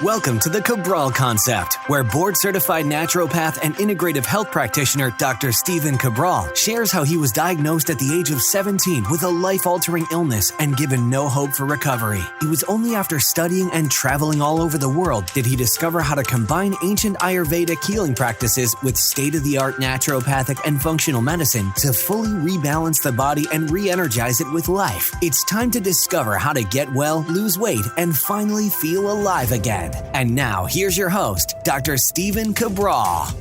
Welcome to the Cabral Concept, where board-certified naturopath and integrative health practitioner Dr. Stephen Cabral shares how he was diagnosed at the age of 17 with a life-altering illness and given no hope for recovery. It was only after studying and traveling all over the world did he discover how to combine ancient Ayurvedic healing practices with state-of-the-art naturopathic and functional medicine to fully rebalance the body and re-energize it with life. It's time to discover how to get well, lose weight, and finally feel alive again. And now, here's your host, Dr. Stephen Cabral. Hi,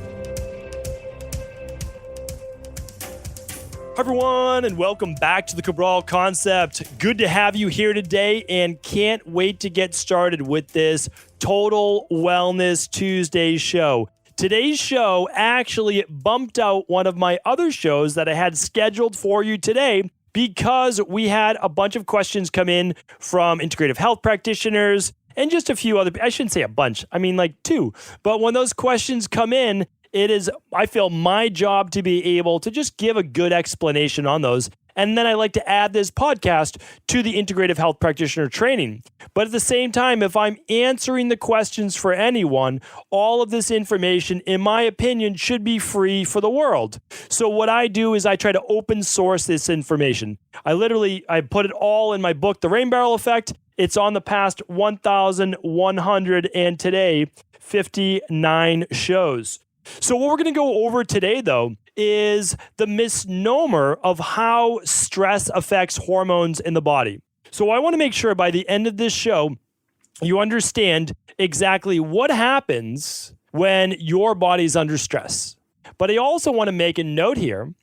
everyone, and welcome back to the Cabral Concept. Good to have you here today, and can't wait to get started with this Total Wellness Tuesday show. Today's show actually bumped out one of my other shows that I had scheduled for you today because we had a bunch of questions come in from integrative health practitioners, and just a few other, I shouldn't say a bunch, I mean like two. But when those questions come in, it is, I feel, my job to be able to just give a good explanation on those. And then I like to add this podcast to the integrative health practitioner training. But at the same time, if I'm answering the questions for anyone, all of this information, in my opinion, should be free for the world. So what I do is I try to open source this information. I put it all in my book, The Rain Barrel Effect. It's on the past 1,100 and today 59 shows. So what we're going to go over today, though, is the misnomer of how stress affects hormones in the body. So I want to make sure by the end of this show, you understand exactly what happens when your body's under stress. But I also want to make a note here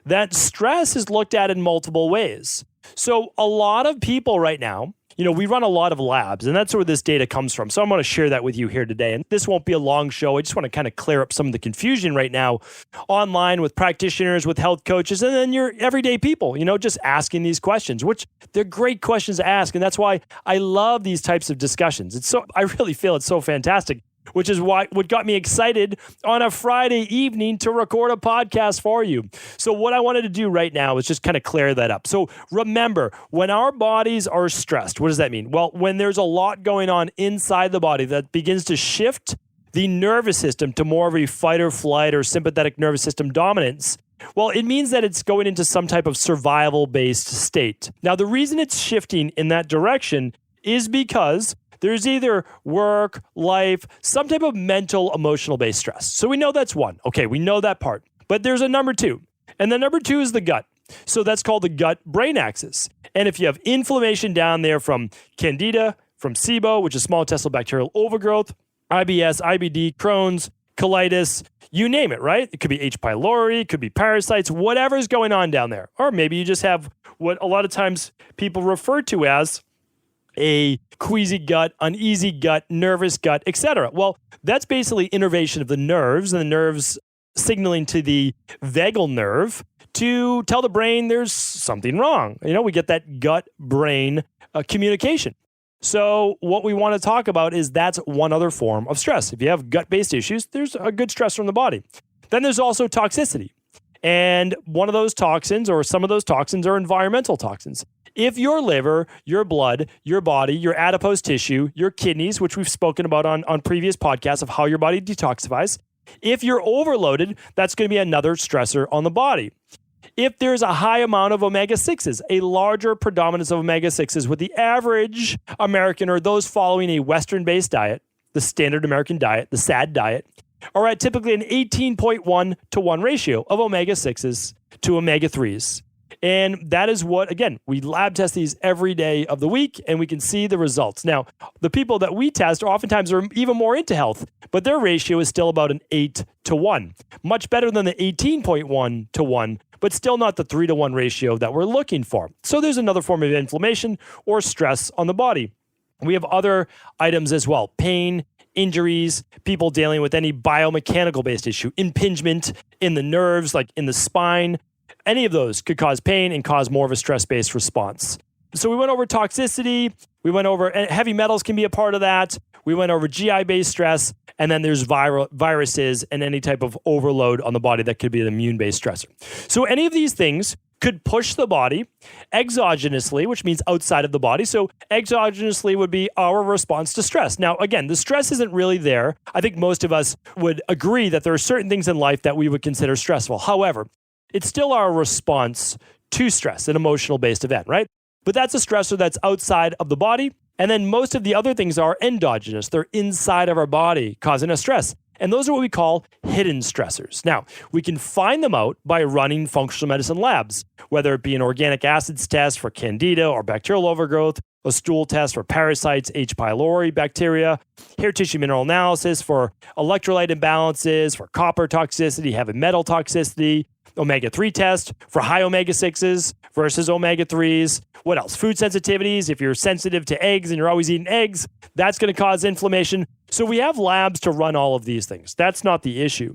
that stress is looked at in multiple ways. So a lot of people right now, we run a lot of labs, and that's where this data comes from. So I'm going to share that with you here today. And this won't be a long show. I just want to kind of clear up some of the confusion right now online with practitioners, with health coaches, and then your everyday people, just asking these questions, which they're great questions to ask. And that's why I love these types of discussions. I really feel it's so fantastic, which is what got me excited on a Friday evening to record a podcast for you. So what I wanted to do right now is just kind of clear that up. So remember, when our bodies are stressed, what does that mean? Well, when there's a lot going on inside the body that begins to shift the nervous system to more of a fight or flight or sympathetic nervous system dominance, well, it means that it's going into some type of survival-based state. Now, the reason it's shifting in that direction is because there's either work, life, some type of mental, emotional-based stress. So we know that's one. Okay, we know that part. But there's a number two. And the number two is the gut. So that's called the gut-brain axis. And if you have inflammation down there from candida, from SIBO, which is small intestinal bacterial overgrowth, IBS, IBD, Crohn's, colitis, you name it, right? It could be H. pylori, it could be parasites, whatever's going on down there. Or maybe you just have what a lot of times people refer to as a queasy gut, uneasy gut, nervous gut, etc. Well, that's basically innervation of the nerves, and the nerves signaling to the vagal nerve to tell the brain there's something wrong. We get that gut-brain communication. So what we want to talk about is that's one other form of stress. If you have gut-based issues, there's a good stress from the body. Then there's also toxicity. And one of those toxins, or some of those toxins, are environmental toxins. If your liver, your blood, your body, your adipose tissue, your kidneys, which we've spoken about on previous podcasts of how your body detoxifies, if you're overloaded, that's going to be another stressor on the body. If there's a high amount of omega-6s, a larger predominance of omega-6s with the average American or those following a Western-based diet, the standard American diet, the SAD diet, are at typically an 18.1 to 1 ratio of omega-6s to omega-3s. And that is what, again, we lab test these every day of the week, and we can see the results. Now, the people that we test oftentimes are even more into health, but their ratio is still about an 8 to 1. Much better than the 18.1 to 1, but still not the 3 to 1 ratio that we're looking for. So there's another form of inflammation or stress on the body. We have other items as well: pain, injuries, people dealing with any biomechanical-based issue, impingement in the nerves, like in the spine. Any of those could cause pain and cause more of a stress-based response. So we went over toxicity, we went over heavy metals can be a part of that, we went over GI-based stress, and then there's viruses and any type of overload on the body that could be an immune-based stressor. So any of these things could push the body exogenously, which means outside of the body. So exogenously would be our response to stress. Now, again, the stress isn't really there. I think most of us would agree that there are certain things in life that we would consider stressful. However, it's still our response to stress, an emotional-based event, right? But that's a stressor that's outside of the body. And then most of the other things are endogenous. They're inside of our body, causing us stress. And those are what we call hidden stressors. Now, we can find them out by running functional medicine labs, whether it be an organic acids test for candida or bacterial overgrowth, a stool test for parasites, H. pylori bacteria, hair tissue mineral analysis for electrolyte imbalances, for copper toxicity, heavy metal toxicity, omega-3 test for high omega-6s versus omega-3s. What else? Food sensitivities. If you're sensitive to eggs and you're always eating eggs, that's going to cause inflammation. So we have labs to run all of these things. That's not the issue.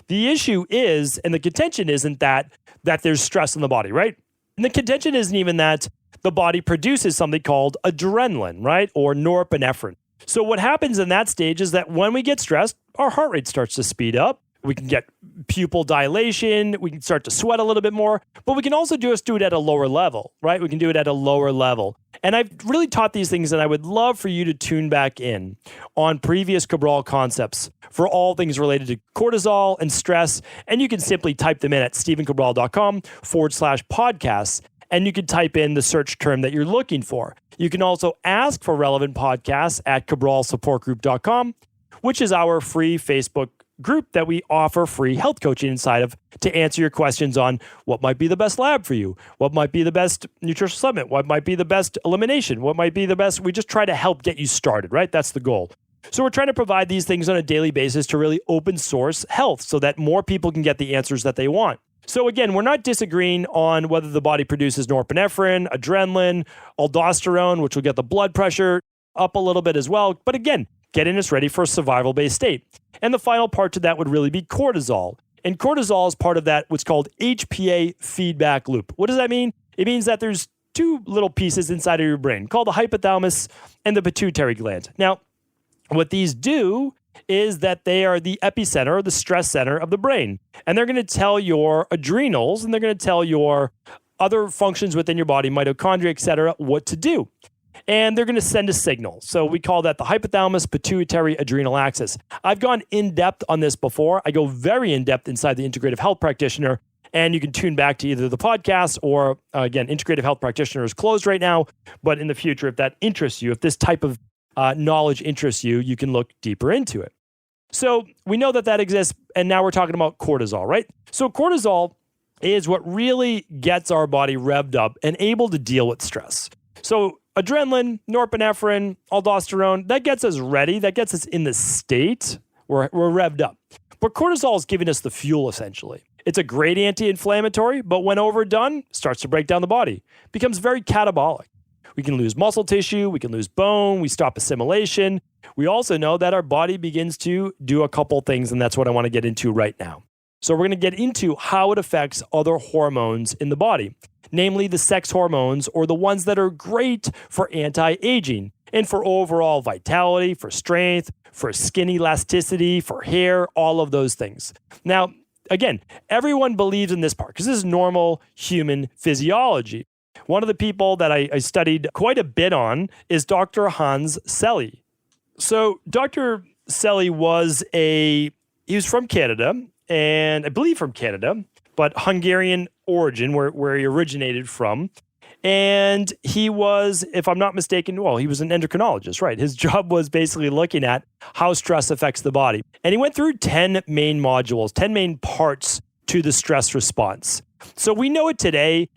The issue is, and the contention isn't that there's stress in the body, right? And the contention isn't even that the body produces something called adrenaline, right? Or norepinephrine. So what happens in that stage is that when we get stressed, our heart rate starts to speed up. We can get pupil dilation. We can start to sweat a little bit more, but we can also do it at a lower level, right? We can do it at a lower level. And I've really taught these things, and I would love for you to tune back in on previous Cabral concepts for all things related to cortisol and stress. And you can simply type them in at stephencabral.com/podcasts, and you can type in the search term that you're looking for. You can also ask for relevant podcasts at cabralsupportgroup.com, which is our free Facebook group that we offer free health coaching inside of to answer your questions on what might be the best lab for you, what might be the best nutritional supplement, what might be the best elimination, what might be the best. We just try to help get you started, right? That's the goal. So we're trying to provide these things on a daily basis to really open source health so that more people can get the answers that they want. So again, we're not disagreeing on whether the body produces norepinephrine, adrenaline, aldosterone, which will get the blood pressure up a little bit as well. But again, getting us ready for a survival-based state. And the final part to that would really be cortisol. And cortisol is part of that, what's called HPA feedback loop. What does that mean? It means that there's two little pieces inside of your brain called the hypothalamus and the pituitary gland. Now, what these do is that they are the epicenter, the stress center of the brain. And they're going to tell your adrenals, and they're going to tell your other functions within your body, mitochondria, et cetera, what to do. And they're going to send a signal. So we call that the hypothalamus pituitary adrenal axis. I've gone in depth on this before. I go very in depth inside the Integrative Health Practitioner, and you can tune back to either the podcast or, again, Integrative Health Practitioner is closed right now. But in the future, if that interests you, if this type of knowledge interests you, you can look deeper into it. So we know that exists, and now we're talking about cortisol, right? So cortisol is what really gets our body revved up and able to deal with stress. So adrenaline, norepinephrine, aldosterone, that gets us ready. That gets us in the state. We're revved up. But cortisol is giving us the fuel, essentially. It's a great anti-inflammatory, but when overdone, starts to break down the body. Becomes very catabolic. We can lose muscle tissue. We can lose bone. We stop assimilation. We also know that our body begins to do a couple things, and that's what I want to get into right now. So we're going to get into how it affects other hormones in the body, namely the sex hormones, or the ones that are great for anti-aging and for overall vitality, for strength, for skin elasticity, for hair, all of those things. Now, again, everyone believes in this part because this is normal human physiology. One of the people that I studied quite a bit on is Dr. Hans Selye. So Dr. Selye he was from Canada, and I believe from Canada, but Hungarian origin, where he originated from. And he was, if I'm not mistaken, he was an endocrinologist, right? His job was basically looking at how stress affects the body. And he went through 10 main modules, 10 main parts to the stress response. So we know it today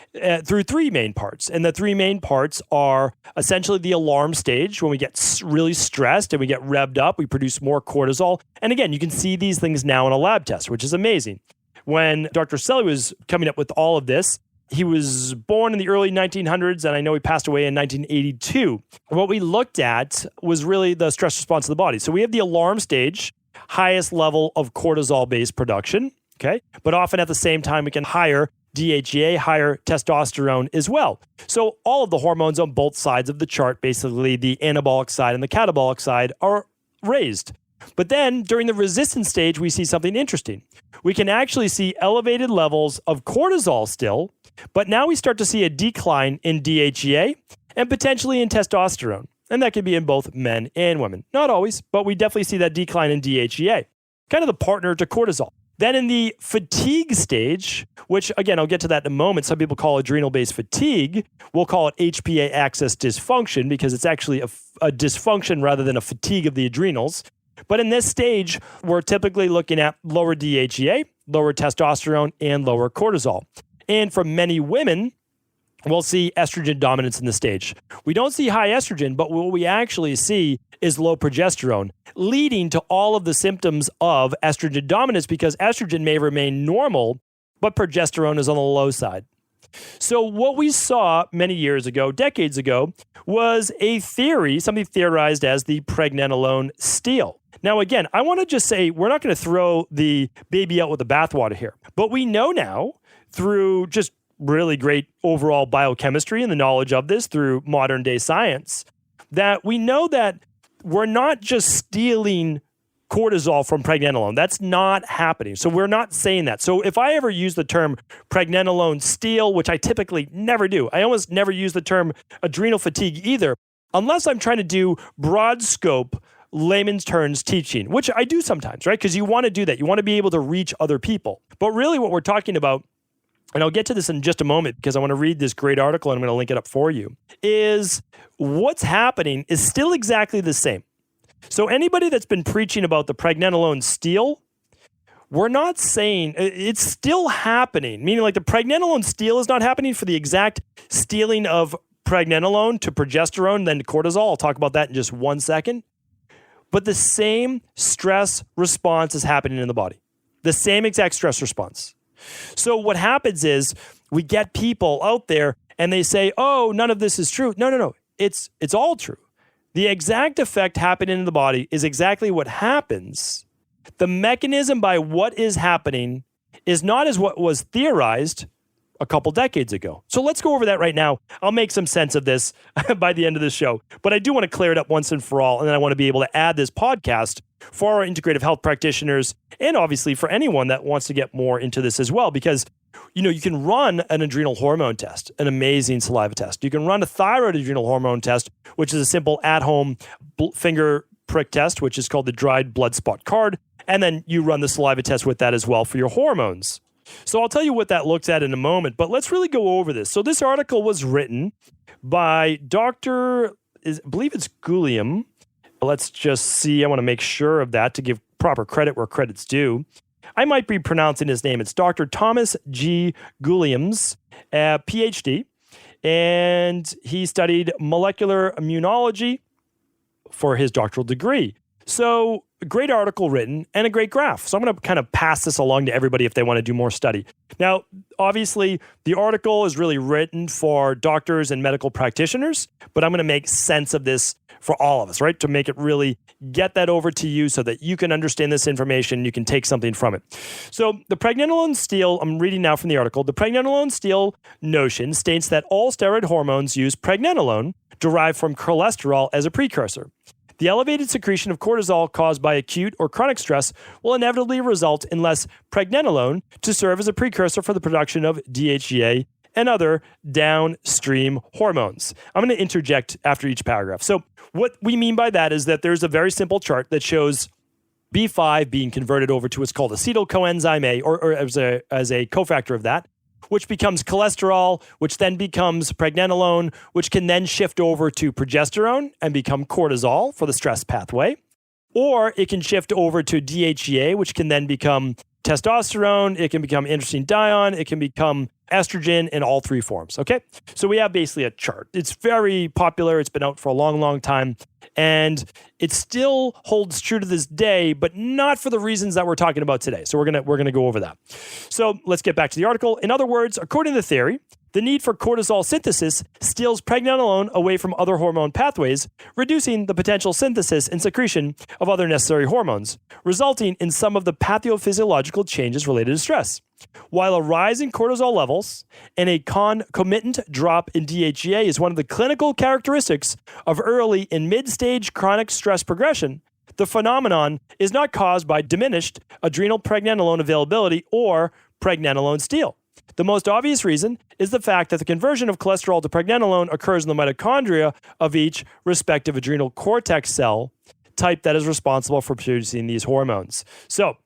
through 3 main parts. And the 3 main parts are essentially the alarm stage. When we get really stressed and we get revved up, we produce more cortisol. And again, you can see these things now in a lab test, which is amazing. When Dr. Selye was coming up with all of this, he was born in the early 1900s, and I know he passed away in 1982. What we looked at was really the stress response of the body. So we have the alarm stage, highest level of cortisol-based production, okay? But often at the same time, we can higher DHEA, higher testosterone as well. So all of the hormones on both sides of the chart, basically the anabolic side and the catabolic side, are raised. But then during the resistance stage, we see something interesting. We can actually see elevated levels of cortisol still, But now we start to see a decline in DHEA and potentially in testosterone. And that could be in both men and women. Not always, but we definitely see that decline in DHEA, kind of the partner to cortisol. Then in the fatigue stage, which again, I'll get to that in a moment. Some people call adrenal-based fatigue. We'll call it HPA axis dysfunction because it's actually a dysfunction rather than a fatigue of the adrenals. But in this stage, we're typically looking at lower DHEA, lower testosterone, and lower cortisol. And for many women, we'll see estrogen dominance in the stage. We don't see high estrogen, but what we actually see is low progesterone, leading to all of the symptoms of estrogen dominance because estrogen may remain normal, but progesterone is on the low side. So what we saw many years ago, decades ago, was a theory, something theorized as the pregnenolone steal. Now, again, I want to just say we're not going to throw the baby out with the bathwater here, but we know now through just really great overall biochemistry and the knowledge of this through modern day science that we know that we're not just stealing cortisol from pregnenolone. That's not happening. So we're not saying that. So if I ever use the term pregnenolone steal, which I typically never do, I almost never use the term adrenal fatigue either, unless I'm trying to do broad scope layman's terms teaching, which I do sometimes, right? Because you want to do that. You want to be able to reach other people. But really what we're talking about, and I'll get to this in just a moment because I want to read this great article and I'm going to link it up for you, is what's happening is still exactly the same. So anybody that's been preaching about the pregnenolone steal, we're not saying it's still happening, meaning like the pregnenolone steal is not happening for the exact stealing of pregnenolone to progesterone, then to cortisol. I'll talk about that in just 1 second. But the same stress response is happening in the body. The same exact stress response. So what happens is we get people out there and they say, oh, none of this is true. No. It's all true. The exact effect happening in the body is exactly what happens. The mechanism by what is happening is not as what was theorized a couple decades ago. So let's go over that right now. I'll make some sense of this by the end of the show. But I do want to clear it up once and for all. And then I want to be able to add this podcast for our integrative health practitioners and obviously for anyone that wants to get more into this as well. Because, you can run an adrenal hormone test, an amazing saliva test. You can run a thyroid adrenal hormone test, which is a simple at-home finger prick test, which is called the dried blood spot card. And then you run the saliva test with that as well for your hormones. So I'll tell you what that looks at in a moment, but let's really go over this. So this article was written by I believe it's Gulliam. Let's just see. I want to make sure of that to give proper credit where credit's due. I might be pronouncing his name. It's Dr. Thomas G. Gulliams, PhD, and he studied molecular immunology for his doctoral degree. So a great article written and a great graph. So I'm going to kind of pass this along to everybody if they want to do more study. Now, obviously, the article is really written for doctors and medical practitioners, but I'm going to make sense of this for all of us, right? To make it really get that over to you so that you can understand this information, you can take something from it. So the pregnenolone steal, I'm reading now from the article, the pregnenolone steal notion states that all steroid hormones use pregnenolone derived from cholesterol as a precursor. The elevated secretion of cortisol caused by acute or chronic stress will inevitably result in less pregnenolone to serve as a precursor for the production of DHEA and other downstream hormones. I'm going to interject after each paragraph. So what we mean by that is that there's a very simple chart that shows B5 being converted over to what's called acetyl coenzyme A, or as a cofactor of that, which becomes cholesterol, which then becomes pregnenolone, which can then shift over to progesterone and become cortisol for the stress pathway. Or it can shift over to DHEA, which can then become testosterone, it can become androstenedione, it can become estrogen in all three forms, okay? So we have basically a chart. It's very popular. It's been out for a long, long time. And it still holds true to this day, but not for the reasons that we're talking about today. So we're gonna go over that. So let's get back to the article. In other words, according to the theory, the need for cortisol synthesis steals pregnenolone away from other hormone pathways, reducing the potential synthesis and secretion of other necessary hormones, resulting in some of the pathophysiological changes related to stress. While a rise in cortisol levels and a concomitant drop in DHEA is one of the clinical characteristics of early and mid-stage chronic stress progression, the phenomenon is not caused by diminished adrenal pregnenolone availability or pregnenolone steal. The most obvious reason is the fact that the conversion of cholesterol to pregnenolone occurs in the mitochondria of each respective adrenal cortex cell type that is responsible for producing these hormones. So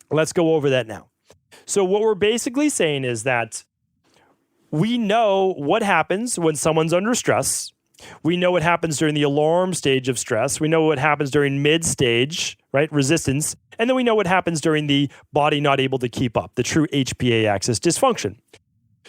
let's go over that now. So what we're basically saying is that we know what happens when someone's under stress. We know what happens during the alarm stage of stress. We know what happens during mid-stage, right, resistance. And then we know what happens during the body not able to keep up, the true HPA axis dysfunction.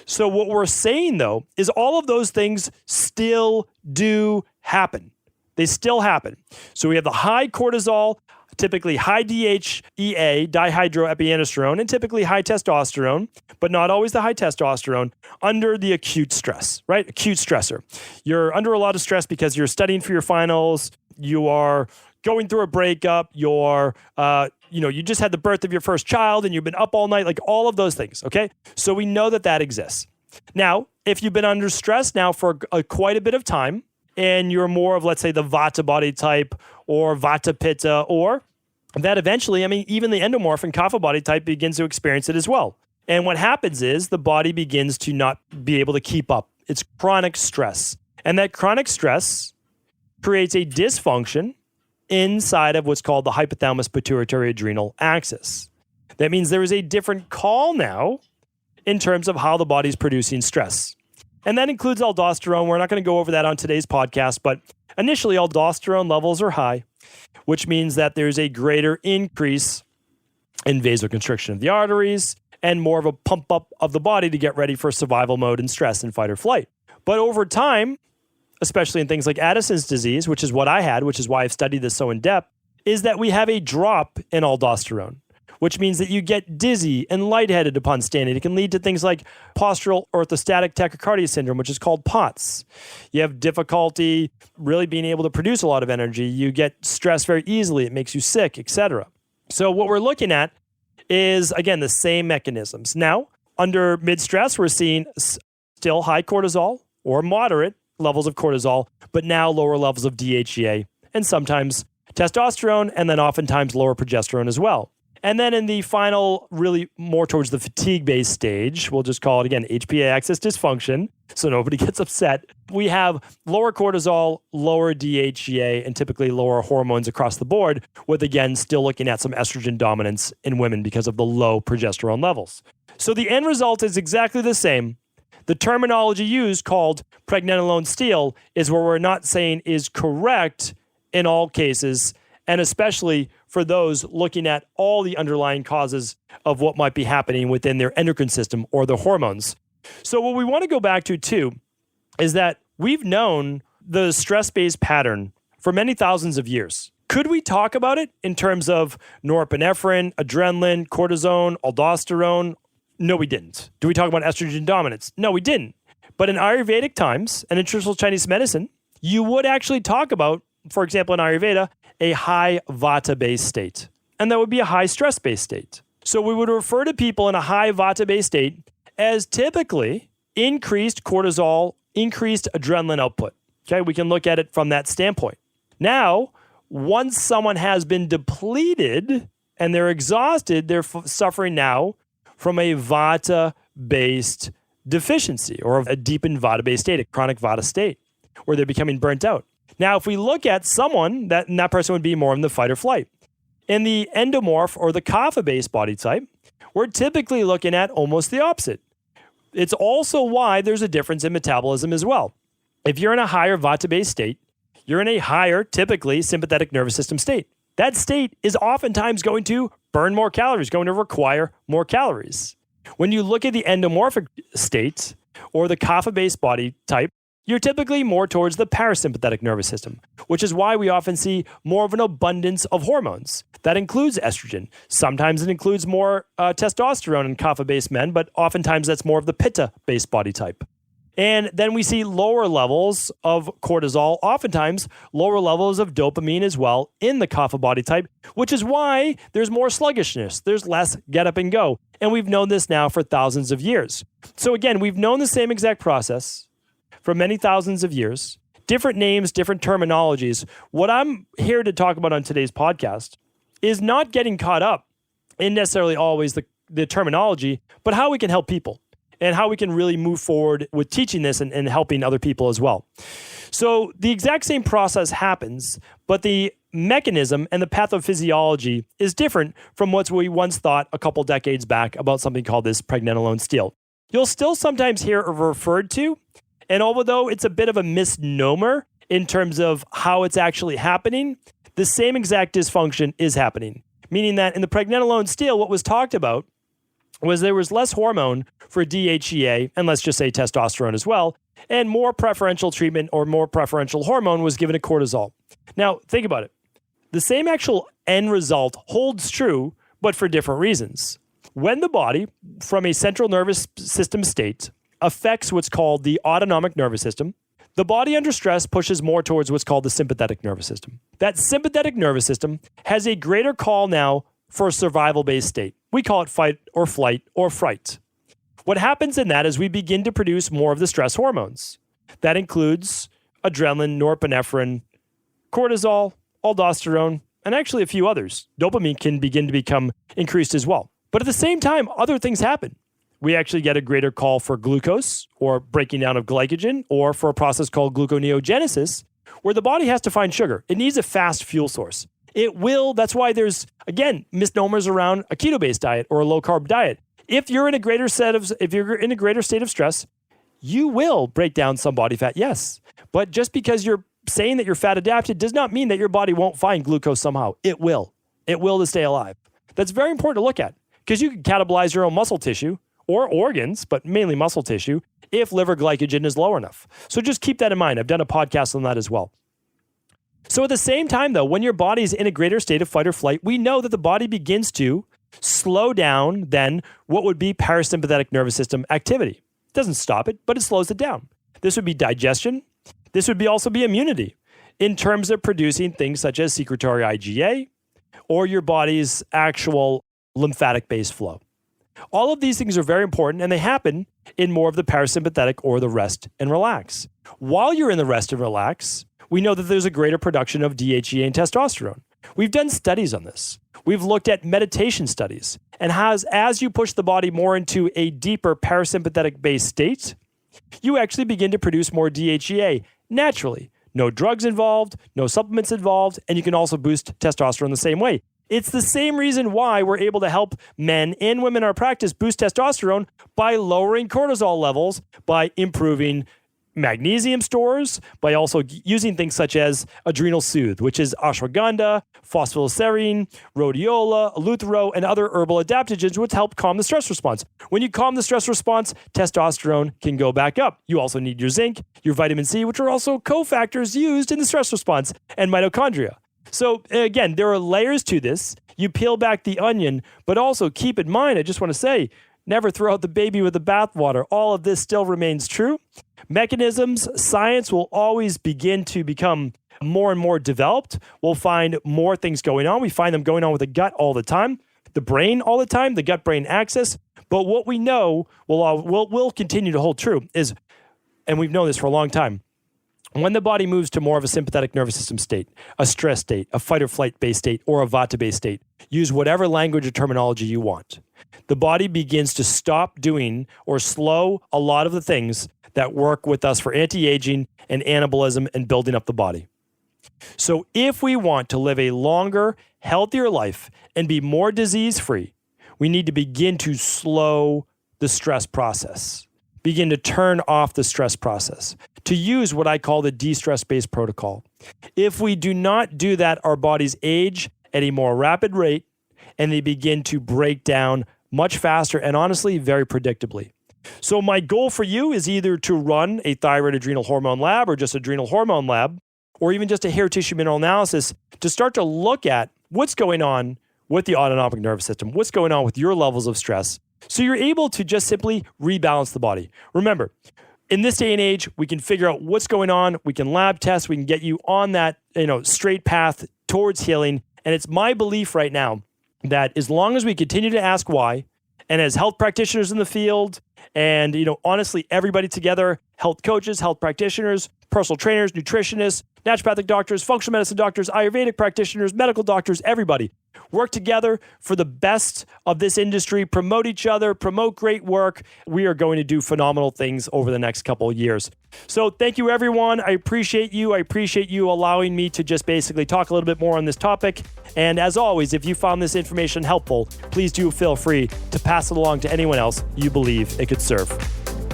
So what we're saying, though, is all of those things still do happen. They still happen. So we have the high cortisol, typically high DHEA, dihydroepiandrosterone, and typically high testosterone, but not always the high testosterone, under the acute stress, right? Acute stressor. You're under a lot of stress because you're studying for your finals, you are going through a breakup, you just had the birth of your first child and you've been up all night, like all of those things, okay? So we know that exists. Now, if you've been under stress now for quite a bit of time, and you're more of, let's say, the Vata body type or Vata Pitta, or that eventually, even the endomorph and Kapha body type begins to experience it as well. And what happens is the body begins to not be able to keep up. It's chronic stress. And that chronic stress creates a dysfunction inside of what's called the hypothalamus pituitary adrenal axis. That means there is a different call now in terms of how the body's producing stress. And that includes aldosterone. We're not going to go over that on today's podcast, but initially aldosterone levels are high, which means that there's a greater increase in vasoconstriction of the arteries and more of a pump up of the body to get ready for survival mode and stress and fight or flight. But over time, especially in things like Addison's disease, which is what I had, which is why I've studied this so in depth, is that we have a drop in aldosterone, which means that you get dizzy and lightheaded upon standing. It can lead to things like postural orthostatic tachycardia syndrome, which is called POTS. You have difficulty really being able to produce a lot of energy. You get stressed very easily. It makes you sick, etc. So what we're looking at is, again, the same mechanisms. Now, under mid-stress, we're seeing still high cortisol or moderate levels of cortisol, but now lower levels of DHEA and sometimes testosterone, and then oftentimes lower progesterone as well. And then in the final, really more towards the fatigue-based stage, we'll just call it, again, HPA axis dysfunction, so nobody gets upset. We have lower cortisol, lower DHEA, and typically lower hormones across the board, with, again, still looking at some estrogen dominance in women because of the low progesterone levels. So the end result is exactly the same. The terminology used, called pregnenolone steal, is where we're not saying is correct in all cases, and especially for those looking at all the underlying causes of what might be happening within their endocrine system or the hormones. So what we want to go back to too is that we've known the stress-based pattern for many thousands of years. Could we talk about it in terms of norepinephrine, adrenaline, cortisone, aldosterone? No, we didn't. Do we talk about estrogen dominance? No, we didn't. But in Ayurvedic times and in traditional Chinese medicine, you would actually talk about, for example, in Ayurveda, a high Vata-based state. And that would be a high stress-based state. So we would refer to people in a high Vata-based state as typically increased cortisol, increased adrenaline output. Okay, we can look at it from that standpoint. Now, once someone has been depleted and they're exhausted, they're suffering now from a Vata-based deficiency or a deepened Vata-based state, a chronic Vata state, where they're becoming burnt out. Now, if we look at someone, that person would be more in the fight or flight. In the endomorph or the kapha-based body type, we're typically looking at almost the opposite. It's also why there's a difference in metabolism as well. If you're in a higher Vata-based state, you're in a higher, typically, sympathetic nervous system state. That state is oftentimes going to burn more calories, going to require more calories. When you look at the endomorphic state or the kapha-based body type, you're typically more towards the parasympathetic nervous system, which is why we often see more of an abundance of hormones. That includes estrogen. Sometimes it includes more testosterone in kapha-based men, but oftentimes that's more of the pitta-based body type. And then we see lower levels of cortisol, oftentimes lower levels of dopamine as well in the kapha body type, which is why there's more sluggishness. There's less get up and go. And we've known this now for thousands of years. So again, we've known the same exact process for many thousands of years, different names, different terminologies. What I'm here to talk about on today's podcast is not getting caught up in necessarily always the terminology, but how we can help people. and how we can really move forward with teaching this and helping other people as well. So the exact same process happens, but the mechanism and the pathophysiology is different from what we once thought a couple decades back about something called this pregnenolone steal. You'll still sometimes hear it referred to, and although it's a bit of a misnomer in terms of how it's actually happening, the same exact dysfunction is happening. Meaning that in the pregnenolone steal, what was talked about was there was less hormone for DHEA, and let's just say testosterone as well, and more preferential treatment or more preferential hormone was given to cortisol. Now, think about it. The same actual end result holds true, but for different reasons. When the body, from a central nervous system state, affects what's called the autonomic nervous system, the body under stress pushes more towards what's called the sympathetic nervous system. That sympathetic nervous system has a greater call now for a survival-based state. We call it fight or flight or fright. What happens in that is we begin to produce more of the stress hormones. That includes adrenaline, norepinephrine, cortisol, aldosterone, and actually a few others. Dopamine can begin to become increased as well. But at the same time, other things happen. We actually get a greater call for glucose or breaking down of glycogen or for a process called gluconeogenesis, where the body has to find sugar. It needs a fast fuel source. It will, that's why there's, again, misnomers around a keto-based diet or a low-carb diet. If you're in a greater state of stress, you will break down some body fat, yes. But just because you're saying that you're fat adapted does not mean that your body won't find glucose somehow. It will. It will to stay alive. That's very important to look at because you can catabolize your own muscle tissue or organs, but mainly muscle tissue, if liver glycogen is low enough. So just keep that in mind. I've done a podcast on that as well. So at the same time, though, when your body is in a greater state of fight or flight, we know that the body begins to slow down then what would be parasympathetic nervous system activity. It doesn't stop it, but it slows it down. This would be digestion. This would also be immunity in terms of producing things such as secretory IgA or your body's actual lymphatic-based flow. All of these things are very important, and they happen in more of the parasympathetic or the rest and relax. While you're in the rest and relax, we know that there's a greater production of DHEA and testosterone. We've done studies on this. We've looked at meditation studies, and as you push the body more into a deeper parasympathetic-based state, you actually begin to produce more DHEA naturally. No drugs involved, no supplements involved, and you can also boost testosterone the same way. It's the same reason why we're able to help men and women in our practice boost testosterone by lowering cortisol levels, by improving magnesium stores, by also using things such as adrenal soothe, which is ashwagandha, phosphoserine, rhodiola, eleuthero, and other herbal adaptogens which help calm the stress response. When you calm the stress response, testosterone can go back up. You also need your zinc, your vitamin C, which are also cofactors used in the stress response, and mitochondria. So again, there are layers to this. You peel back the onion, but also keep in mind, I just want to say, never throw out the baby with the bathwater. All of this still remains true. Mechanisms, science will always begin to become more and more developed. We'll find more things going on. We find them going on with the gut all the time, the brain all the time, the gut-brain axis. But what we know will continue to hold true is, and we've known this for a long time, when the body moves to more of a sympathetic nervous system state, a stress state, a fight or flight based state, or a vata-based state, use whatever language or terminology you want. The body begins to stop doing or slow a lot of the things that work with us for anti-aging and anabolism and building up the body. So if we want to live a longer, healthier life and be more disease-free, we need to begin to slow the stress process, begin to turn off the stress process, to use what I call the de-stress-based protocol. If we do not do that, our bodies age at a more rapid rate and they begin to break down much faster and honestly, very predictably. So my goal for you is either to run a thyroid adrenal hormone lab or just adrenal hormone lab, or even just a hair tissue mineral analysis to start to look at what's going on with the autonomic nervous system, what's going on with your levels of stress, so you're able to just simply rebalance the body. Remember, in this day and age, we can figure out what's going on, we can lab test, we can get you on that, straight path towards healing. And it's my belief right now that as long as we continue to ask why, and as health practitioners in the field, and honestly, everybody together health coaches, health practitioners, personal trainers, nutritionists, naturopathic doctors, functional medicine doctors, Ayurvedic practitioners, medical doctors, everybody. Work together for the best of this industry, promote each other, promote great work. We are going to do phenomenal things over the next couple of years. So thank you, everyone. I appreciate you. I appreciate you allowing me to just basically talk a little bit more on this topic. And as always, if you found this information helpful, please do feel free to pass it along to anyone else you believe it could serve.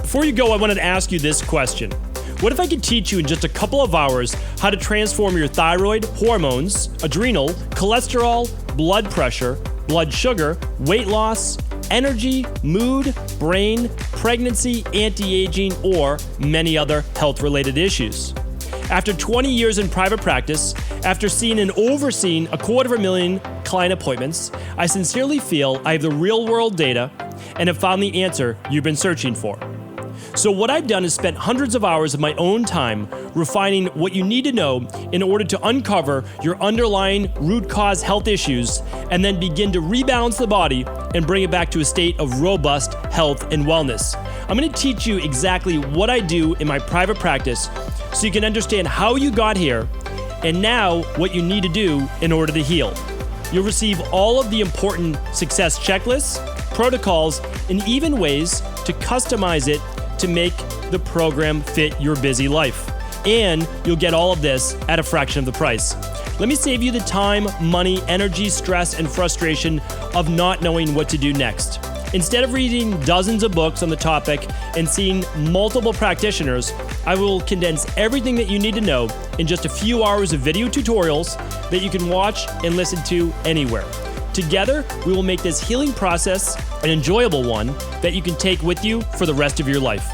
Before you go, I wanted to ask you this question. What if I could teach you in just a couple of hours how to transform your thyroid, hormones, adrenal, cholesterol, blood pressure, blood sugar, weight loss, energy, mood, brain, pregnancy, anti-aging, or many other health-related issues? After 20 years in private practice, after seeing and overseeing 250,000 client appointments, I sincerely feel I have the real-world data and have found the answer you've been searching for. So what I've done is spent hundreds of hours of my own time refining what you need to know in order to uncover your underlying root cause health issues and then begin to rebalance the body and bring it back to a state of robust health and wellness. I'm going to teach you exactly what I do in my private practice so you can understand how you got here and now what you need to do in order to heal. You'll receive all of the important success checklists, protocols, and even ways to customize it to make the program fit your busy life. And you'll get all of this at a fraction of the price. Let me save you the time, money, energy, stress, and frustration of not knowing what to do next. Instead of reading dozens of books on the topic and seeing multiple practitioners, I will condense everything that you need to know in just a few hours of video tutorials that you can watch and listen to anywhere. Together, we will make this healing process an enjoyable one that you can take with you for the rest of your life.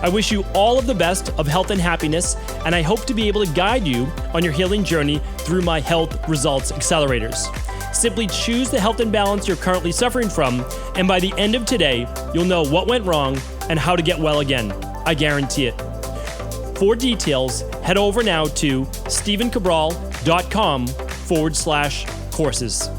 I wish you all of the best of health and happiness, and I hope to be able to guide you on your healing journey through my health results accelerators. Simply choose the health imbalance you're currently suffering from, and by the end of today, you'll know what went wrong and how to get well again. I guarantee it. For details, head over now to stevencabral.com/courses.